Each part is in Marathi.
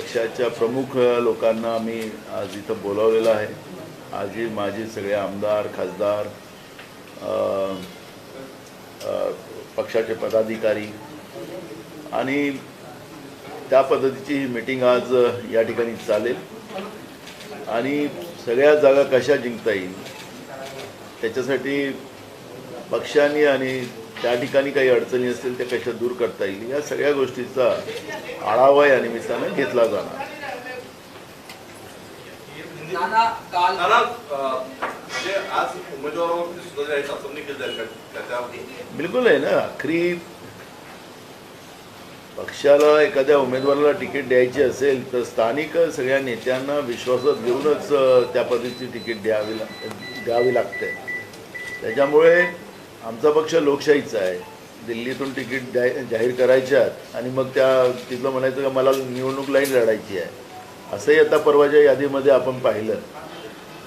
पक्षाच्या प्रमुख लोकांना आम्ही आज इथं बोलावलेलं आहे। आजही माझे सगळे आमदार खासदार पक्षाचे पदाधिकारी आणि त्या पद्धतीची मीटिंग आज या ठिकाणी चालेल आणि सगळ्या जागा कशा जिंकता येईल त्याच्यासाठी पक्षाने आणि त्या ठिकाणी काही अडचणी असतील त्या कशा दूर करता येईल या सगळ्या गोष्टीचा आढावा या निमित्ताने घेतला जाणार। बिलकुल आहे ना, आखरी पक्षाला एखाद्या उमेदवाराला तिकीट द्यायची असेल तर स्थानिक सगळ्या नेत्यांना विश्वासात घेऊनच त्या पद्धतीची तिकीट द्यावी लागते। त्याच्यामुळे आमचा पक्ष लोकशाहीचा आहे। दिल्लीतून तिकीट जाहीर करायच्यात आणि मग तिथलं म्हणायचं का मला निवडणूक लाईन लढायची आहे असंही आता परवाच्या यादीमध्ये आपण पाहिलं।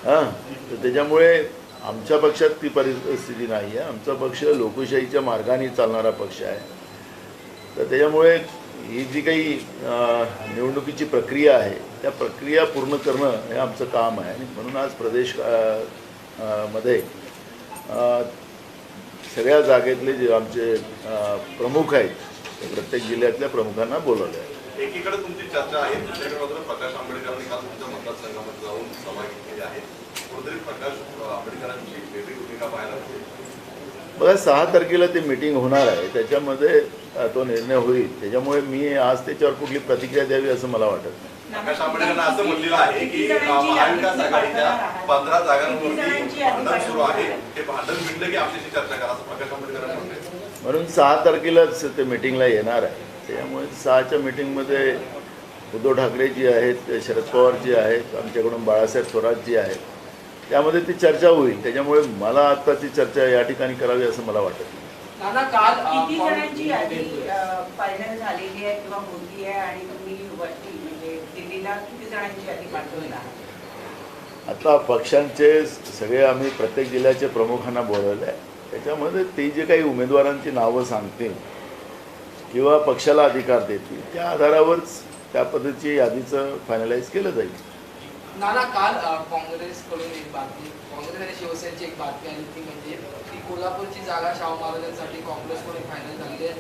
तर त्याच्यामुळे आमच्या पक्षात ती परिस्थिती नाही आहे। आमचा पक्ष लोकशाहीच्या मार्गाने चालणारा पक्ष आहे। तर त्याच्यामुळे ही जी काही निवडणुकीची प्रक्रिया आहे त्या प्रक्रिया पूर्ण करणं हे आमचं काम आहे आणि म्हणून आज प्रदेश मध्ये सगळ्या जागेतले जे आमचे प्रमुख आहेत ते प्रत्येक जिल्ह्यातल्या प्रमुखांना बोलवले आहे। एकीकडे तुमची चर्चा आहे, दुसरीकडे मात्र प्रकाश आंबेडकरांनी काल तुमच्या मतदारसंघामध्ये जाऊन सभा घेतलेली आहे। कुठेतरी प्रकाश आंबेडकरांची वेगळी भूमिका पाहायला मिळते। बघा 6 तारखेला ती मीटिंग होणार आहे, त्याच्यामध्ये तो निर्णय होईल। त्याच्यामुळे मी आज त्याच्यावर कुठली प्रतिक्रिया द्यावी असं मला वाटत नाही। प्रकाश आंबेडकरांना असं म्हणलेलं आहे की महाविकास आघाडीच्या 15 जागांवरती भांडण सुरू आहे, ते भांडण मिटलं की आमच्याशी चर्चा करा असं प्रकाश आंबेडकरांना म्हणतात। म्हणून 6 तारखेलाच ते मीटिंगला येणार आहे। त्यामुळे 6च्या मीटिंगमध्ये उद्धव ठाकरे जी आहेत, शरद पवार जी आहेत, आमच्याकडून बाळासाहेब थोरात जी आहेत, त्यामध्ये ती चर्चा होईल। त्याच्यामुळे मला आता ती चर्चा या ठिकाणी करावी असं मला वाटत नाही। किती जणांची यादी फायनल झालेली आहे किंवा होती आहे आणि तुम्ही वरती म्हणजे दिल्लीला किती जणांची यादी पाठवली आहे? आता पक्षांचे सगळे आम्ही प्रत्येक जिल्ह्याचे प्रमुखांना बोलवले आहे। त्याच्यामध्ये ते जे काही उमेदवारांची नावं सांगतील किंवा पक्षाला अधिकार देतील त्या आधारावरच त्या पद्धतीची यादीचं फायनलाइज केलं जाईल। नाना, काल काँग्रेसकडून एक बातमी, काँग्रेस आणि शिवसेनेची एक बातमी आली ती म्हणजे की कोल्हापूरची जागा शाहू महाराजांसाठी काँग्रेसकडून फायनल झाली आहे।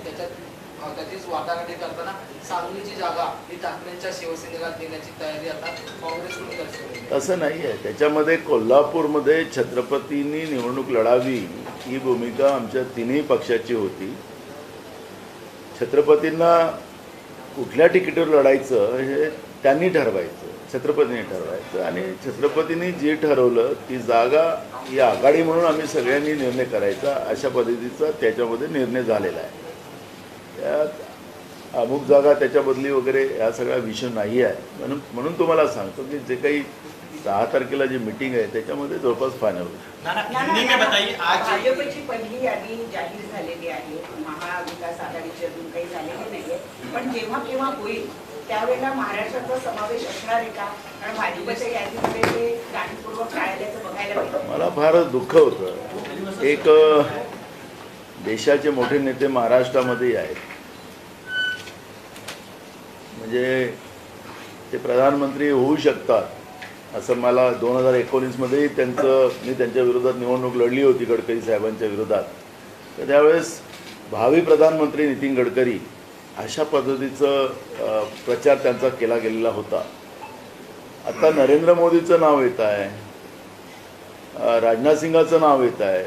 त्याचीच वाटाघाटी करताना सांगलीची जागा ही ठाकरेंच्या शिवसेनेला देण्याची तयारी आता काँग्रेसकडून दर्शवली। तसं नाही आहे, त्याच्यामध्ये कोल्हापूरमध्ये छत्रपतींनी निवडणूक लढावी ही भूमिका आमच्या तिन्ही पक्षाची होती। छत्रपतींना कुठल्या तिकीटवर लढायचं हे त्यांनी ठरवायचं, छत्रपतींनी ठरवायचं आणि छत्रपतींनी जे ठरवलं ती जागा ही आघाडी म्हणून आम्ही सगळ्यांनी निर्णय करायचा अशा पद्धतीचा त्याच्यामध्ये निर्णय झालेला आहे। त्यात अमुक जागा त्याच्या बदली वगैरे हा सगळा विषय नाही आहे। म्हणून तुम्हाला सांगतो की जे काही 6 तारखेला जी मीटिंग आहे त्याच्यामध्ये जवळपास फायनल होईल। भाजपची पहिली यादी जाहीर झालेली आहे, महाविकास आघाडीची अजून काही झालेली नाहीये, पण जेव्हा केव्हा होईल त्यावेळेला महाराष्ट्राचा समावेश असणार आहे का? कारण भाजपच्या यादीमध्ये ते जाणीवपूर्वक टाळल्याचं बघायला मिळतं। मला फार दुःख होतं। एक देशाचे मोठे नेते महाराष्ट्रामध्ये आहेत, म्हणजे ते प्रधानमंत्री होऊ शकतात असं मला 2019 मी त्यांच्या विरोधात निवडणूक लढली होती गडकरी साहेबांच्या विरोधात। तर त्यावेळेस भावी प्रधानमंत्री नितीन गडकरी अशा पद्धतीचं प्रचार त्यांचा केला गेलेला होता। आता नरेंद्र मोदीचं नाव येत आहे, राजनाथ सिंगाचं नाव येत आहे।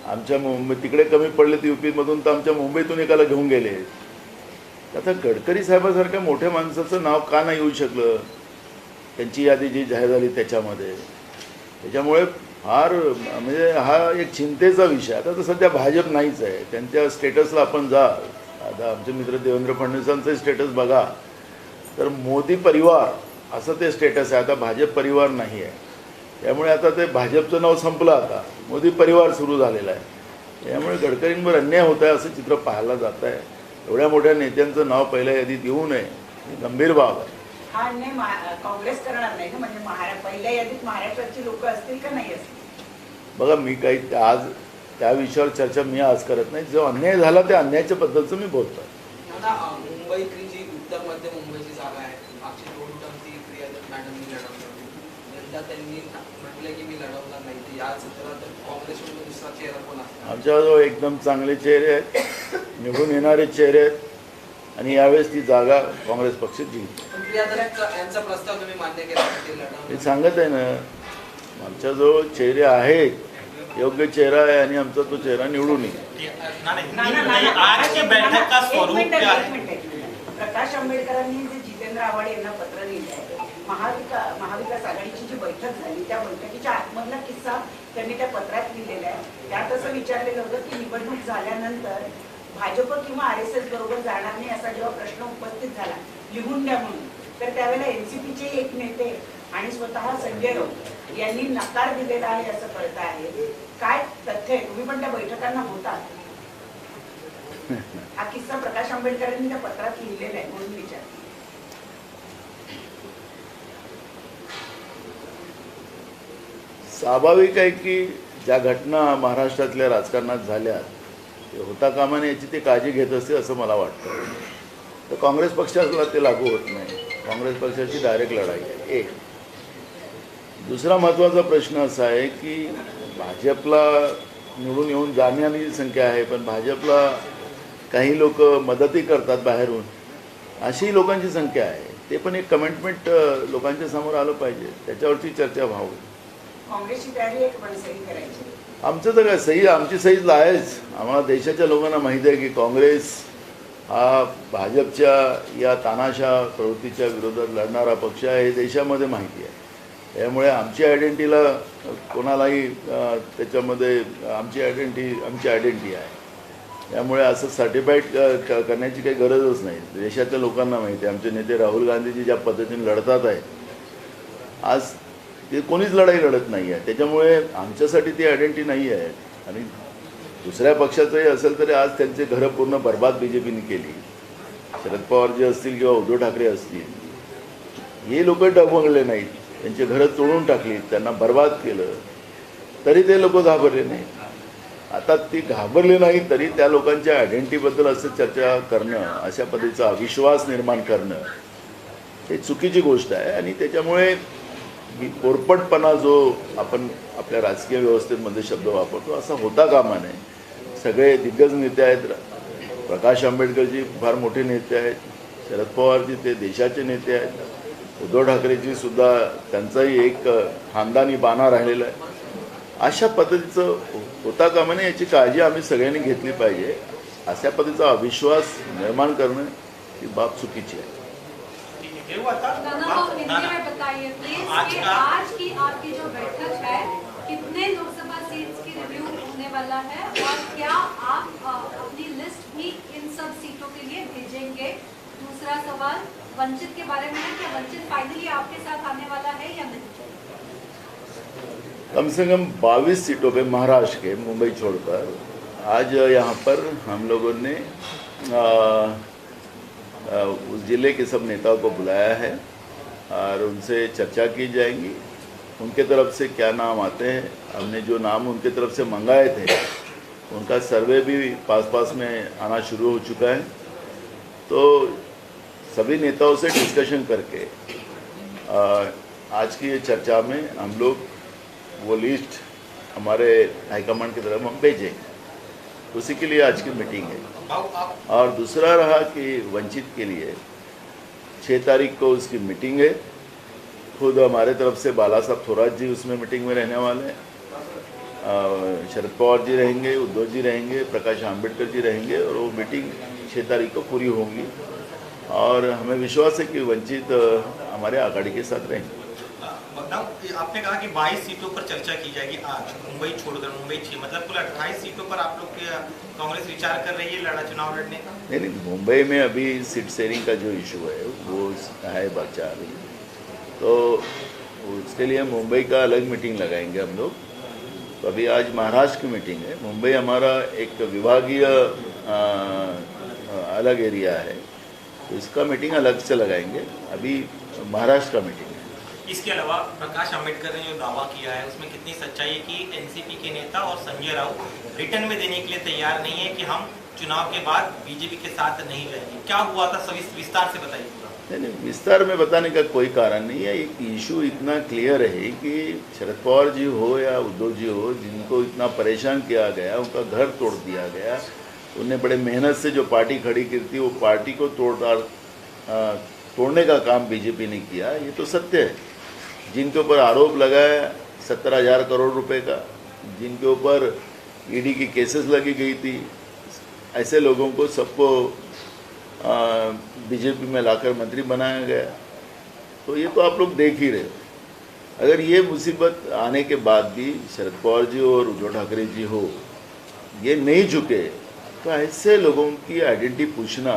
आमच्या मुंबई तिकडे कमी पडले ते यूपीमधून तर आमच्या मुंबईतून एकाला घेऊन गेले। आता गडकरी साहेबासारख्या मोठ्या माणसाचं नाव का नाही येऊ शकलं त्यांची यादी जी जाहीर झाली त्याच्यामध्ये? त्याच्यामुळे फार म्हणजे हा एक चिंतेचा विषय। आता तर सध्या भाजप नाहीच आहे, त्यांच्या स्टेटसला आपण जा, आता आमचे मित्र देवेंद्र फडणवीसांचं स्टेटस बघा तर मोदी परिवार असं ते स्टेटस आहे। आता भाजप परिवार नाही आहे, त्यामुळे आता ते भाजपचं नाव संपलं, आता मोदी परिवार सुरू झालेला आहे। त्यामुळे गडकरींवर अन्याय होत आहे असं चित्र पाहायला जात आहे। एवढ्या मोठ्या नेत्यांचं नाव पहिल्या यादीत येऊ नये ही गंभीर बाब आहे। हा अन्याय काँग्रेस करणार नाही ना, म्हणजे पहिल्या यादीत महाराष्ट्राची लोक असतील का नाही असतील? बघा, मी काही आज त्या विषयावर चर्चा मी आज करत नाही। जो अन्याय झाला त्या अन्यायाच्या बद्दलचं मी बोलतो। मुंबईतली जी उत्तर मध्य मुंबईची जागा आहे नड्डा त्यांनी म्हटलं की मी लढवणार नाही, तर या चित्रात काँग्रेसकडून दुसरा चेहरा कोण असणार? आमच्याजवळ एकदम चांगले चेहरे आहेत, निवडून येणारे चेहरे आहेत आणि यावेळेस ती जागा काँग्रेस पक्ष जिंकतो. पण प्रियादास यांचा प्रस्ताव तुम्ही मान्य केला की ते मी लढवणार? सांगत आहे ना, आमच्याजवळ चेहरे आहेत, योग्य चेहरा आहे आणि आमचा तो चेहरा निवडून येईल. आज की बैठक का स्वरूप क्या है? एक मिनिट. प्रकाश आंबेडकरांनी जे जितेंद्र आव्हाड यांना पत्र लिहिलं आहे, महाविकास आघाडीची जी बैठक झाली त्या बैठकीच्या आतमधला किस्सा त्यांनी त्या पत्रात लिहिलेला आहे. त्यात असं विचारलेलं होतं की निवडणूक झाल्यानंतर भाजप किंवा RSS बरोबर जाणार नाही असा जेव्हा प्रश्न उपस्थित झाला, लिहून द्या म्हणून, तर त्यावेळेला एनसीपीचे एक नेते आणि स्वतः संजय राऊत यांनी नकार दिलेला आहे असं कळतं आहे. काय तथ्य आहे? तुम्ही पण त्या बैठकांना होता. हा किस्सा प्रकाश आंबेडकरांनी त्या पत्रात लिहिलेला आहे म्हणून विचार. स्वाभाविक आहे की ज्या घटना महाराष्ट्रातल्या राजकारणात झाल्या ते होता कामा नये याची ते काळजी घेत असते असं मला वाटतं. तर काँग्रेस पक्षाला ते लागू होत नाही. काँग्रेस पक्षाची डायरेक्ट लढाई आहे. एक दुसरा महत्त्वाचा प्रश्न असा आहे की भाजपला निवडून येऊन जाण्याची संख्या आहे, पण भाजपला काही लोक मदतही करतात बाहेरून, अशी लोकांची संख्या आहे. ते पण एक कमिटमेंट लोकांच्या समोर आलं पाहिजे, त्याच्यावरची चर्चा व्हावी. काँग्रेसची तयारी आहे पण सही करायची. आमचं तर काय सही, आमची सहीच आहेच. आम्हाला देशाच्या लोकांना माहिती आहे की काँग्रेस हा भाजपच्या या तानाशा प्रवृत्तीच्या विरोधात लढणारा पक्ष आहे, हे देशामध्ये माहिती आहे. त्यामुळे आमची आयडेंटिटीला कोणालाही त्याच्यामध्ये आमची आयडेंटिटी आहे. त्यामुळे असं सर्टिफाईड करण्याची काही गरजच नाही. देशातल्या लोकांना माहिती आहे. आमचे नेते राहुल गांधीजी ज्या पद्धतीने लढतात आहेत, आज ते कोणीच लढाई लढत नाही आहे. त्याच्यामुळे आमच्यासाठी ती आयडेंटिटी नाही आहे. आणि दुसऱ्या पक्षाचंही असेल तरी आज त्यांचे घरं पूर्ण बर्बाद BJPने केली. शरद पवारजी असतील किंवा उद्धव ठाकरे असतील, हे लोक डगमगले नाहीत, त्यांचे घरं तोडून टाकली, त्यांना बर्बाद केलं, तरी ते लोक घाबरले नाही. आता ती घाबरले नाही तरी त्या लोकांच्या आयडेंटिटीबद्दल असं चर्चा करणं, अशा पद्धतीचा अविश्वास निर्माण करणं हे चुकीची गोष्ट आहे. आणि त्याच्यामुळे पोरपटपणा जो आपण आपल्या राजकीय व्यवस्थेमध्ये शब्द वापरतो असा होता कामा नये. सगळे दिग्गज नेते आहेत. प्रकाश आंबेडकरजी फार मोठे नेते आहेत, शरद पवारजी ते देशाचे नेते आहेत, उद्धव ठाकरेजी सुद्धा त्यांचाही एक खानदानी बाणा राहिलेला आहे. अशा पद्धतीचं होता कामा नये याची काळजी आम्ही सगळ्यांनी घेतली पाहिजे. अशा पद्धतीचा अविश्वास निर्माण करणं ही बाब चुकीची आहे. हिंदी में बताइए प्लीज कि आज की आपकी जो बैठक है कितने लोकसभा सीट्स की रिव्यू होने वाला है और क्या आप अपनी लिस्ट भी इन सब सीटों के लिए भेजेंगे? दूसरा सवाल वंचित के बारे में है, क्या वंचित फाइनली आपके साथ आने वाला है या नहीं? कम से कम 22 सीटों पे महाराष्ट्र के, मुंबई छोड़कर, आज यहाँ पर हम लोगों ने उस ज़िले के सब नेताओं को बुलाया है और उनसे चर्चा की जाएगी. उनके तरफ से क्या नाम आते हैं, हमने जो नाम उनके तरफ से मंगाए थे उनका सर्वे भी पास में आना शुरू हो चुका है. तो सभी नेताओं से डिस्कशन करके आज की ये चर्चा में हम लोग वो लिस्ट हमारे हाईकमांड की तरफ हम भेजेंगे. उसी के लिए आज की मीटिंग है. और दूसरा रहा कि वंचित के लिए 6 तारीख को उसकी मीटिंग है. खुद हमारे तरफ से बाला साहब थोराट जी उसमें मीटिंग में रहने वाले हैं. शरद पवार जी रहेंगे, उद्धव जी रहेंगे, प्रकाश आंबेडकर जी रहेंगे और वो मीटिंग 6 तारीख को पूरी होंगी. और हमें विश्वास है कि वंचित हमारे आघाड़ी के साथ रहेंगे. आपने कहा कि 22 सीटों पर चर्चा की जाएगी आज, मुंबई छोड़कर, मुंबई 6, मतलब कुल 28 सीटों पर आप लोग कांग्रेस विचार कर रही है लड़ा चुनाव लड़ने का? नहीं, मुंबई में अभी सीट शेयरिंग का जो इशू है वो है बचा अभी, तो उसके लिए मुंबई का अलग मीटिंग लगाएंगे हम लोग. तो अभी आज महाराष्ट्र की मीटिंग है. मुंबई हमारा एक विभागीय अलग एरिया है, तो इसका मीटिंग अलग से लगाएंगे. अभी महाराष्ट्र का मीटिंग है. इसके अलावा प्रकाश आंबेडकर ने जो दावा किया है उसमें कितनी सच्चाई है कि एनसीपी के नेता और संजय राउत रिटर्न में देने के लिए तैयार नहीं है कि हम चुनाव के बाद बीजेपी के साथ नहीं रहेंगे? क्या हुआ था, सभी विस्तार से बताइए पूरा. नहीं, विस्तार में बताने का कोई कारण नहीं है। एक इशू इतना क्लियर है कि शरद पवार जी हो या उद्धव जी हो, जिनको इतना परेशान किया गया, उनका घर तोड़ दिया गया, उन्हें बड़े मेहनत से जो पार्टी खड़ी की थी वो पार्टी को तोड़ने का काम बीजेपी ने किया, ये तो सत्य है। जिनके ऊपर आरोप लगाया 70,000 करोड़ रुपए का, जिनके ऊपर ईडी की केसेस लगी गई थी, ऐसे लोगों को सबको बीजेपी में लाकर मंत्री बनाया गया। तो ये तो आप लोग देख ही रहे हो। अगर ये मुसीबत आने के बाद भी शरद पवार जी और उद्धव ठाकरे जी हो, ये नहीं झुके, तो ऐसे लोगों की आइडेंटिटी पूछना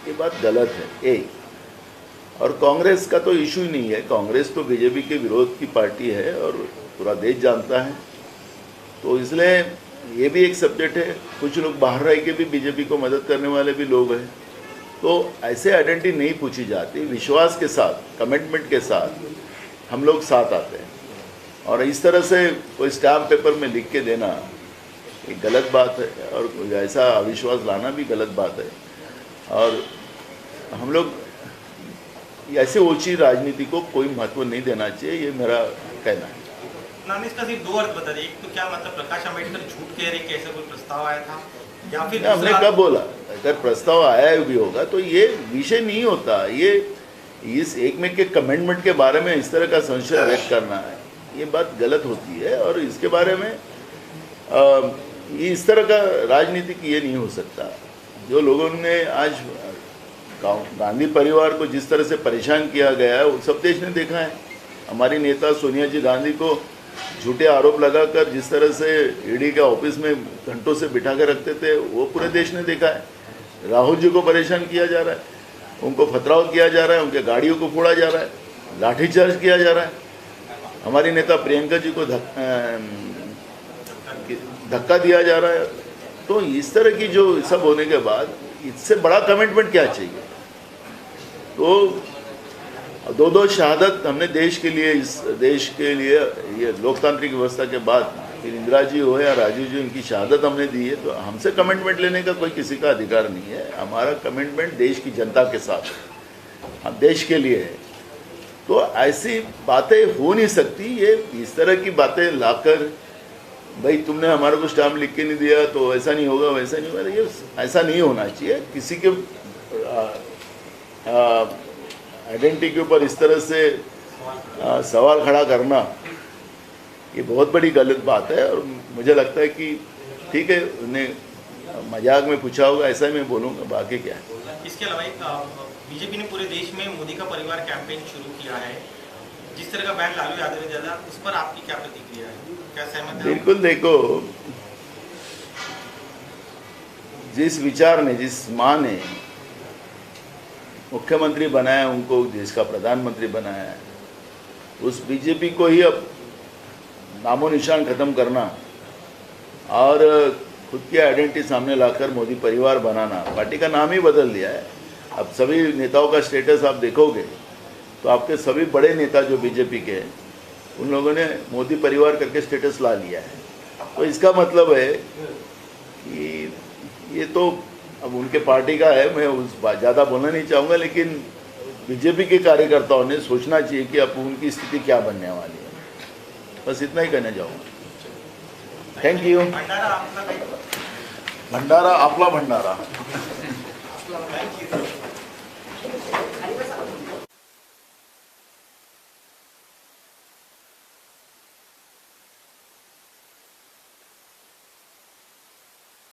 ये बात गलत है। एक और कांग्रेस का तो इशू ही नहीं है। कांग्रेस तो बीजेपी के विरोध की पार्टी है और पूरा देश जानता है। तो इसलिए ये भी एक सब्जेक्ट है। कुछ लोग बाहर रह के भी बीजेपी को मदद करने वाले भी लोग हैं। तो ऐसे आइडेंटिटी नहीं पूछी जाती। विश्वास के साथ, कमिटमेंट के साथ हम लोग साथ आते हैं। और इस तरह से कोई स्टैम्प पेपर में लिख के देना एक गलत बात है, और ऐसा अविश्वास लाना भी गलत बात है। और हम लोग ऐसे ऊंची राजनीति को कोई महत्व नहीं देना चाहिए, ये मेरा कहना है। नाम इसका सिर्फ दो अर्थ बता दें। एक तो क्या मतलब प्रकाश अम्बेडकर झूठ कह रहे कि ऐसा कोई प्रस्ताव आया था, या फिर हमने कब बोला? अगर प्रस्ताव आया भी होगा तो ये विषय नहीं होता। ये इस एक में के कमेंटमेंट के बारे में इस तरह का संशय व्यक्त करना है, ये बात गलत होती है। और इसके बारे में ये इस तरह का राजनीतिक ये नहीं हो सकता। जो लोगों ने आज गांधी परिवार को जिस तरह से परेशान किया गया है वो सब देश ने देखा है। हमारी नेता सोनिया जी गांधी को झूठे आरोप लगाकर जिस तरह से ईडी के ऑफिस में घंटों से बिठा कर रखते थे वो पूरे देश ने देखा है। राहुल जी को परेशान किया जा रहा है, उनको पथराव किया जा रहा है, उनके गाड़ियों को फोड़ा जा रहा है, लाठीचार्ज किया जा रहा है। हमारी नेता प्रियंका जी को धक्का दिया जा रहा है। तो इस तरह की जो सब होने के बाद इससे बड़ा कमिटमेंट क्या चाहिए? तो दो शहादत हमने देश के लिए, इस देश के लिए, ये लोकतांत्रिक व्यवस्था के बाद फिर इंदिरा जी हो या राजीव जी, उनकी शहादत हमने दी है। तो हमसे कमिटमेंट लेने का कोई किसी का अधिकार नहीं है। हमारा कमिटमेंट देश की जनता के साथ, हम देश के लिए है। तो ऐसी बातें हो नहीं सकती। ये इस तरह की बातें लाकर भाई तुमने हमारे को स्टाम्प लिख के नहीं दिया तो ऐसा नहीं होगा, वैसा नहीं होगा, ये ऐसा नहीं होना चाहिए। किसी के आइडेंटिटी के ऊपर इस तरह से सवाल खड़ा करना ये बहुत बड़ी गलत बात है। और मुझे लगता है कि ठीक है, उन्हें मजाक में पूछा होगा, ऐसा ही मैं बोलूँगा, बाकी क्या है। इसके अलावा बीजेपी ने पूरे देश में मोदी का परिवार कैंपेन शुरू किया है। जिस तरह का बैन लालू यादव ने दिया, उस पर आपकी क्या प्रतिक्रिया है? क्या सहमत है? बिल्कुल, देखो, जिस विचार ने, जिस माँ ने मुख्यमंत्री बनाया, उनको देश का प्रधानमंत्री बनाया, उस बीजेपी को ही अब नामो निशान खत्म करना और खुद की आइडेंटिटी सामने लाकर मोदी परिवार बनाना, पार्टी का नाम ही बदल दिया है। अब सभी नेताओं का स्टेटस आप देखोगे तो आपके सभी बड़े नेता जो बीजेपी के हैं, उन लोगों ने मोदी परिवार करके स्टेटस ला लिया है। तो इसका मतलब है कि ये तो अब उनके पार्टी का है, मैं उस ज़्यादा बोलना नहीं चाहूँगा, लेकिन बीजेपी के कार्यकर्ताओं ने सोचना चाहिए कि अब उनकी स्थिति क्या बनने वाली है। बस इतना ही कहना चाहूँगा। Thank you. भंडारा आपला भंडारा आपला भंडारा। थँक्यू.